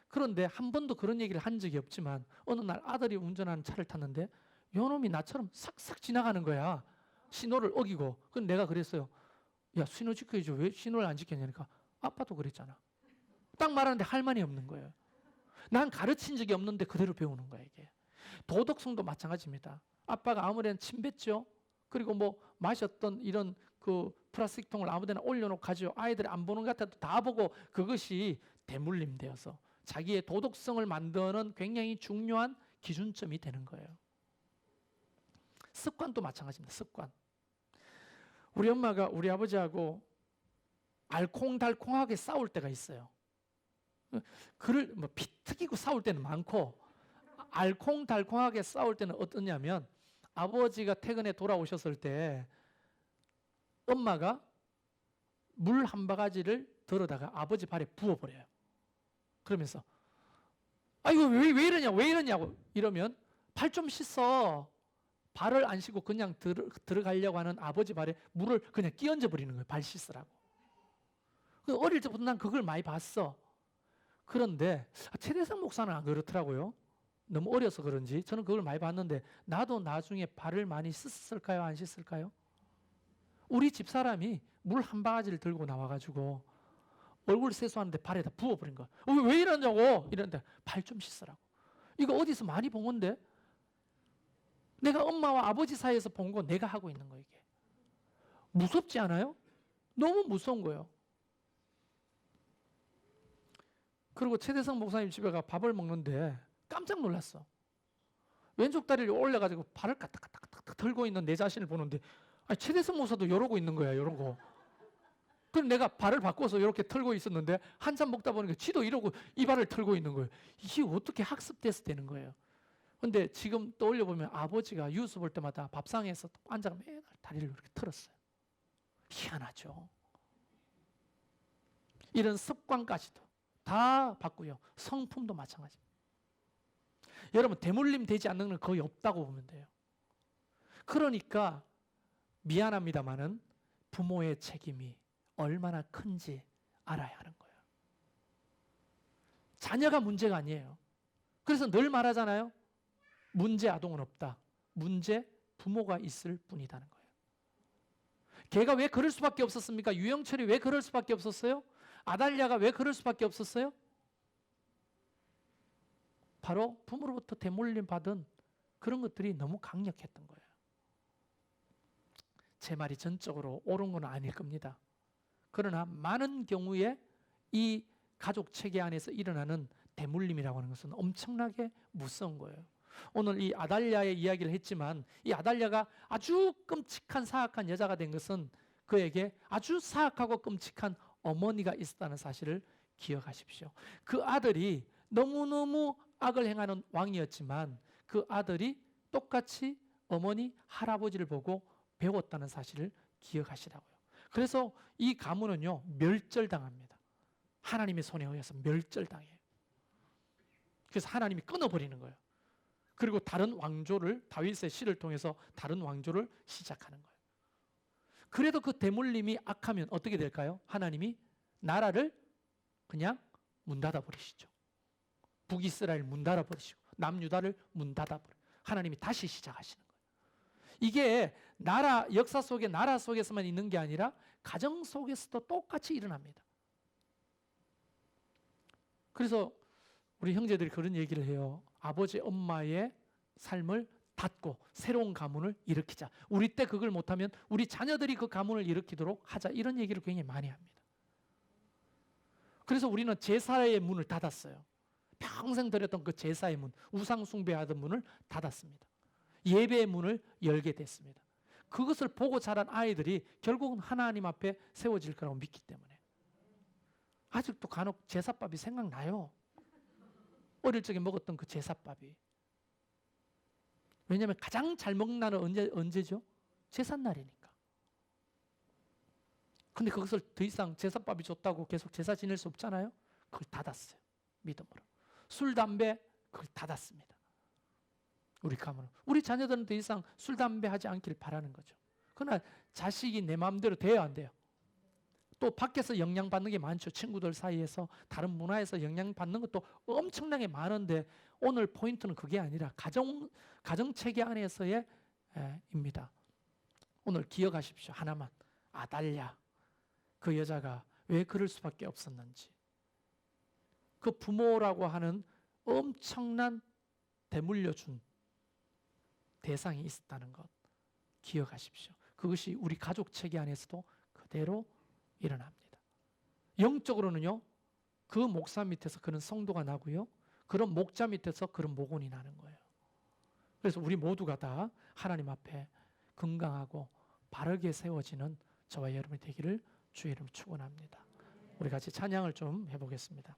그런데 한 번도 그런 얘기를 한 적이 없지만 어느 날 아들이 운전하는 차를 탔는데 요놈이 나처럼 싹싹 지나가는 거야. 신호를 어기고. 그럼 내가 그랬어요. 야, 신호 지켜야지. 왜 신호를 안 지켰냐니까. 아빠도 그랬잖아. 딱 말하는데 할 말이 없는 거예요. 난 가르친 적이 없는데 그대로 배우는 거야 이게. 도덕성도 마찬가지입니다. 아빠가 아무래도 침 뱉죠. 그리고 뭐 마셨던 이런 그 플라스틱 통을 아무데나 올려놓고 가죠. 아이들이 안 보는 것 같아도 다 보고 그것이 대물림 되어서 자기의 도덕성을 만드는 굉장히 중요한 기준점이 되는 거예요. 습관도 마찬가지입니다. 습관. 우리 엄마가 우리 아버지하고 알콩달콩하게 싸울 때가 있어요. 그를 뭐 피튀기고 싸울 때는 많고 알콩달콩하게 싸울 때는 어떠냐면 아버지가 퇴근해 돌아오셨을 때 엄마가 물 한 바가지를 들어다가 아버지 발에 부어버려요. 그러면서 이거 왜 이러냐고 왜 이러냐고 이러면 발 좀 씻어. 발을 안 씻고 그냥 들어가려고 하는 아버지 발에 물을 그냥 끼얹어 버리는 거예요. 발 씻으라고. 어릴 때부터 난 그걸 많이 봤어. 그런데 최대성 목사는 안 그렇더라고요. 너무 어려서 그런지 저는 그걸 많이 봤는데 나도 나중에 발을 많이 씻었을까요? 안 씻었을까요? 우리 집사람이 물 한 바가지를 들고 나와가지고 얼굴 세수하는데 발에다 부어버린 거야. 왜 이러냐고 이러는데 발 좀 씻으라고. 이거 어디서 많이 본 건데 내가 엄마와 아버지 사이에서 본 거 내가 하고 있는 거 이게. 무섭지 않아요? 너무 무서운 거예요. 그리고 최대성 목사님 집에 가 밥을 먹는데 깜짝 놀랐어. 왼쪽 다리를 올려가지고 발을 까딱까딱 들고 있는 내 자신을 보는데 최대성 목사도 이러고 있는 거야. 이러고. 그럼 내가 발을 바꿔서 이렇게 털고 있었는데 한참 먹다 보니까 지도 이러고 이 발을 털고 있는 거예요. 이게 어떻게 학습돼서 되는 거예요. 근데 지금 떠올려 보면 아버지가 뉴스 볼 때마다 밥상에서 앉아서 매일 다리를 이렇게 털었어요. 희한하죠. 이런 습관까지도 다 바꾸요. 성품도 마찬가지입니다. 여러분 대물림 되지 않는 건 거의 없다고 보면 돼요. 그러니까 미안합니다마는 부모의 책임이 얼마나 큰지 알아야 하는 거예요. 자녀가 문제가 아니에요. 그래서 늘 말하잖아요. 문제 아동은 없다. 문제 부모가 있을 뿐이라는 거예요. 걔가 왜 그럴 수밖에 없었습니까? 유영철이 왜 그럴 수밖에 없었어요? 아달랴가 왜 그럴 수밖에 없었어요? 바로 부모로부터 대물림 받은 그런 것들이 너무 강력했던 거예요. 제 말이 전적으로 옳은 건 아닐 겁니다. 그러나 많은 경우에 이 가족 체계 안에서 일어나는 대물림이라고 하는 것은 엄청나게 무서운 거예요. 오늘 이 아달랴의 이야기를 했지만 이 아달랴가 아주 끔찍한 사악한 여자가 된 것은 그에게 아주 사악하고 끔찍한 어머니가 있었다는 사실을 기억하십시오. 그 아들이 너무너무 악을 행하는 왕이었지만 그 아들이 똑같이 어머니, 할아버지를 보고 배웠다는 사실을 기억하시라고요. 그래서 이 가문은요, 멸절당합니다. 하나님의 손에 의해서 멸절당해요. 그래서 하나님이 끊어버리는 거예요. 그리고 다른 왕조를, 다윗의 시를 통해서 다른 왕조를 시작하는 거예요. 그래도 그 대물림이 악하면 어떻게 될까요? 하나님이 나라를 그냥 문 닫아버리시죠. 북이스라엘 문 닫아버리시고 남유다를 문 닫아버려요. 하나님이 다시 시작하시는 거예요. 이게 역사 속에 나라 속에서만 있는 게 아니라 가정 속에서도 똑같이 일어납니다. 그래서 우리 형제들이 그런 얘기를 해요. 아버지, 엄마의 삶을 닫고 새로운 가문을 일으키자. 우리 때 그걸 못하면 우리 자녀들이 그 가문을 일으키도록 하자. 이런 얘기를 굉장히 많이 합니다. 그래서 우리는 제사의 문을 닫았어요. 평생 드렸던 그 제사의 문, 우상 숭배하던 문을 닫았습니다. 예배의 문을 열게 됐습니다. 그것을 보고 자란 아이들이 결국은 하나님 앞에 세워질 거라고 믿기 때문에. 아직도 간혹 제사밥이 생각나요. 어릴 적에 먹었던 그 제사밥이. 왜냐하면 가장 잘 먹는 날은 언제죠? 제삿날이니까. 근데 그것을 더 이상 제사밥이 좋다고 계속 제사 지낼 수 없잖아요. 그걸 닫았어요. 믿음으로. 술, 담배 그걸 닫았습니다. 우리 가문은. 우리 자녀들은 더 이상 술, 담배 하지 않길 바라는 거죠. 그러나 자식이 내 마음대로 돼야 안 돼요. 또 밖에서 영향받는 게 많죠. 친구들 사이에서 다른 문화에서 영향받는 것도 엄청나게 많은데 오늘 포인트는 그게 아니라 가정체계 안에서의 입니다. 오늘 기억하십시오. 하나만. 아달랴. 그 여자가 왜 그럴 수밖에 없었는지. 그 부모라고 하는 엄청난 대물려준 대상이 있었다는 것 기억하십시오. 그것이 우리 가족 체계 안에서도 그대로 일어납니다. 영적으로는요, 그 목사 밑에서 그런 성도가 나고요, 그런 목자 밑에서 그런 목원이 나는 거예요. 그래서 우리 모두가 다 하나님 앞에 건강하고 바르게 세워지는 저와 여러분이 되기를 주의 이름으로 축원합니다. 우리 같이 찬양을 좀 해보겠습니다.